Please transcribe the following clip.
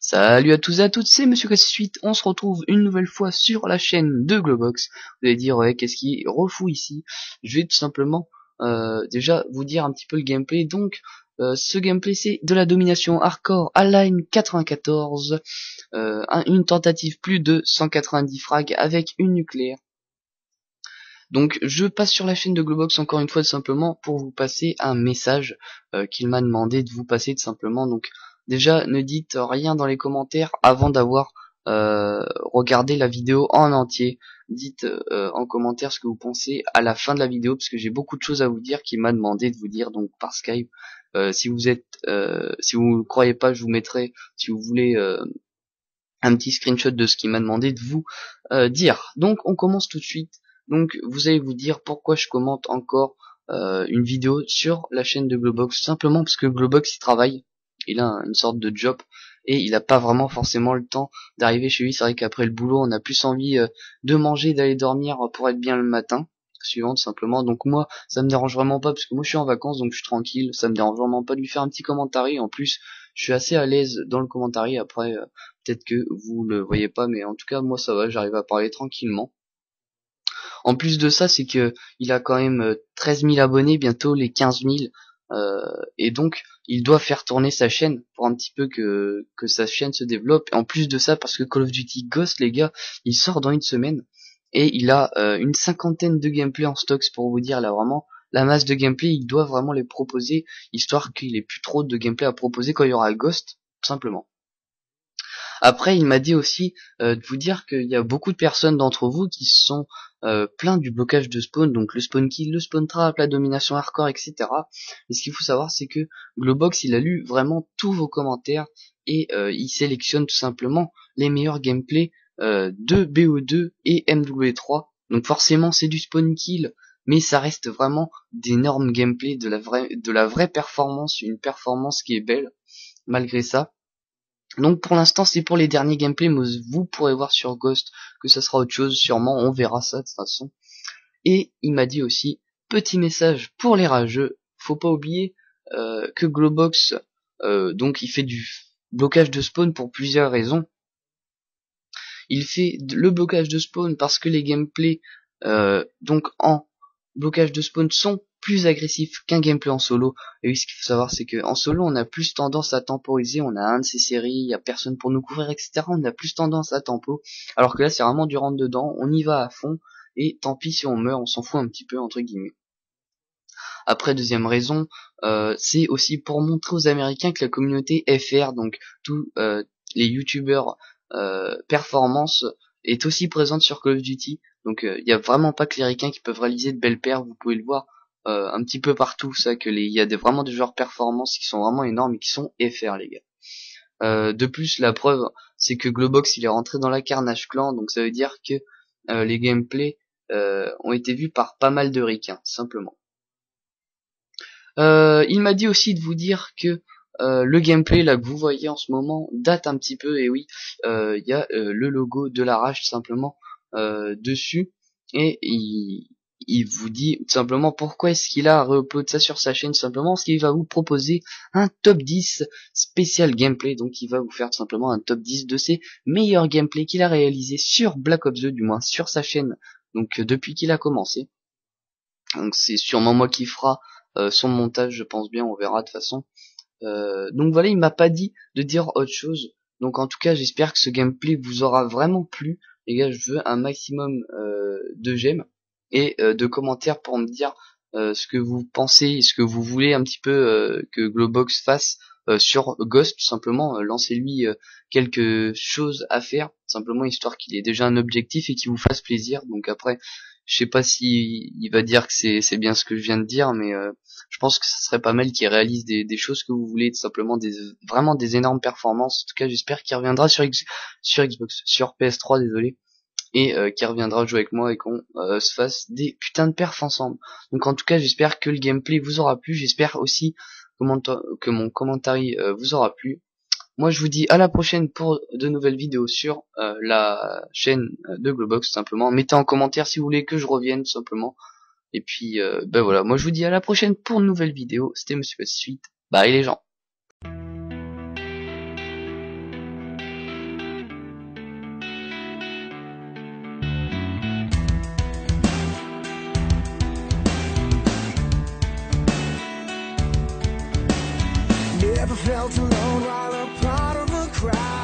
Salut à tous et à toutes, c'est Monsieur Cassuite, on se retrouve une nouvelle fois sur la chaîne de Globox. Vous allez dire, ouais, qu'est-ce qui refou ici? Je vais tout simplement déjà vous dire un petit peu le gameplay. Donc, ce gameplay, c'est de la domination hardcore à line 94, une tentative plus de 190 frags avec une nucléaire. Donc je passe sur la chaîne de Globox encore une fois simplement pour vous passer un message qu'il m'a demandé de vous passer tout simplement. Donc déjà ne dites rien dans les commentaires avant d'avoir regardé la vidéo en entier. Dites en commentaire ce que vous pensez à la fin de la vidéo parce que j'ai beaucoup de choses à vous dire qu'il m'a demandé de vous dire donc par Skype. Si vous ne croyez pas, je vous mettrai, si vous voulez, un petit screenshot de ce qu'il m'a demandé de vous dire. Donc on commence tout de suite. Donc vous allez vous dire pourquoi je commente encore une vidéo sur la chaîne de Globox. Simplement parce que Globox il travaille, il a une sorte de job et il a pas vraiment forcément le temps d'arriver chez lui. C'est vrai qu'après le boulot on a plus envie de manger, d'aller dormir pour être bien le matin suivant tout simplement. Donc moi ça me dérange vraiment pas parce que moi je suis en vacances donc je suis tranquille, ça me dérange vraiment pas de lui faire un petit commentaire. En plus je suis assez à l'aise dans le commentaire. Après peut-être que vous le voyez pas mais en tout cas moi ça va, j'arrive à parler tranquillement. En plus de ça, c'est que il a quand même 13 000 abonnés, bientôt les 15 000, et donc il doit faire tourner sa chaîne pour un petit peu que sa chaîne se développe. Et en plus de ça, parce que Call of Duty Ghost, les gars, il sort dans une semaine et il a une cinquantaine de gameplay en stocks pour vous dire là vraiment la masse de gameplay, il doit vraiment les proposer histoire qu'il ait plus trop de gameplay à proposer quand il y aura Ghost, simplement. Après, il m'a dit aussi de vous dire qu'il y a beaucoup de personnes d'entre vous qui sont plaints du blocage de spawn, donc le spawn kill, le spawn trap, la domination hardcore, etc. Et ce qu'il faut savoir, c'est que Globox, il a lu vraiment tous vos commentaires et il sélectionne tout simplement les meilleurs gameplays de BO2 et MW3. Donc forcément, c'est du spawn kill, mais ça reste vraiment d'énormes gameplays, de la vraie performance, une performance qui est belle malgré ça. Donc pour l'instant c'est pour les derniers gameplays, mais vous pourrez voir sur Ghost que ça sera autre chose, sûrement on verra ça de toute façon. Et il m'a dit aussi, petit message pour les rageux, faut pas oublier que Globox, donc il fait du blocage de spawn pour plusieurs raisons. Il fait le blocage de spawn parce que les gameplays donc en blocage de spawn sont plus agressifs qu'un gameplay en solo. Et oui, ce qu'il faut savoir, c'est que en solo, on a plus tendance à temporiser, on a un de ces séries, il y a personne pour nous couvrir, etc. On a plus tendance à tempo, alors que là, c'est vraiment du rentre dedans, on y va à fond, et tant pis si on meurt, on s'en fout un petit peu, entre guillemets. Après, deuxième raison, c'est aussi pour montrer aux Américains que la communauté FR, donc tous les youtubeurs performance, est aussi présente sur Call of Duty. Donc il n'y a vraiment pas que les ricains qui peuvent réaliser de belles paires, vous pouvez le voir un petit peu partout, ça, que il y a vraiment des joueurs performance qui sont vraiment énormes et qui sont FR, les gars. De plus, la preuve, c'est que Globox il est rentré dans la Carnage Clan, donc ça veut dire que les gameplays ont été vus par pas mal de ricains, simplement. Il m'a dit aussi de vous dire que le gameplay là que vous voyez en ce moment date un petit peu, et oui, il y a le logo de la rage tout simplement dessus, et il vous dit tout simplement pourquoi est-ce qu'il a re-upload ça sur sa chaîne, tout simplement parce qu'il va vous proposer un top 10 spécial gameplay. Donc il va vous faire tout simplement un top 10 de ses meilleurs gameplays qu'il a réalisé sur Black Ops 2, du moins sur sa chaîne, donc depuis qu'il a commencé. Donc c'est sûrement moi qui fera son montage, je pense bien, on verra de toute façon. Donc voilà, il m'a pas dit de dire autre chose. Donc en tout cas, j'espère que ce gameplay vous aura vraiment plu. Les gars, je veux un maximum de j'aime et de commentaires pour me dire ce que vous pensez, ce que vous voulez un petit peu que Globox fasse sur Ghost, tout simplement. Lancez-lui quelque chose à faire, simplement histoire qu'il ait déjà un objectif et qu'il vous fasse plaisir. Donc après, je sais pas si il va dire que c'est bien ce que je viens de dire, mais je pense que ce serait pas mal qu'il réalise des choses que vous voulez, tout simplement vraiment des énormes performances. En tout cas, j'espère qu'il reviendra sur Xbox, sur PS3, désolé, et qu'il reviendra jouer avec moi et qu'on se fasse des putains de perfs ensemble. Donc en tout cas, j'espère que le gameplay vous aura plu, j'espère aussi que mon commentaire vous aura plu. Moi je vous dis à la prochaine pour de nouvelles vidéos sur la chaîne de Globox, tout simplement. Mettez en commentaire si vous voulez que je revienne, tout simplement. Et puis ben voilà, moi je vous dis à la prochaine pour de nouvelles vidéos. C'était Monsieur Suite. Bye les gens. Never felt alone while a part of a crowd.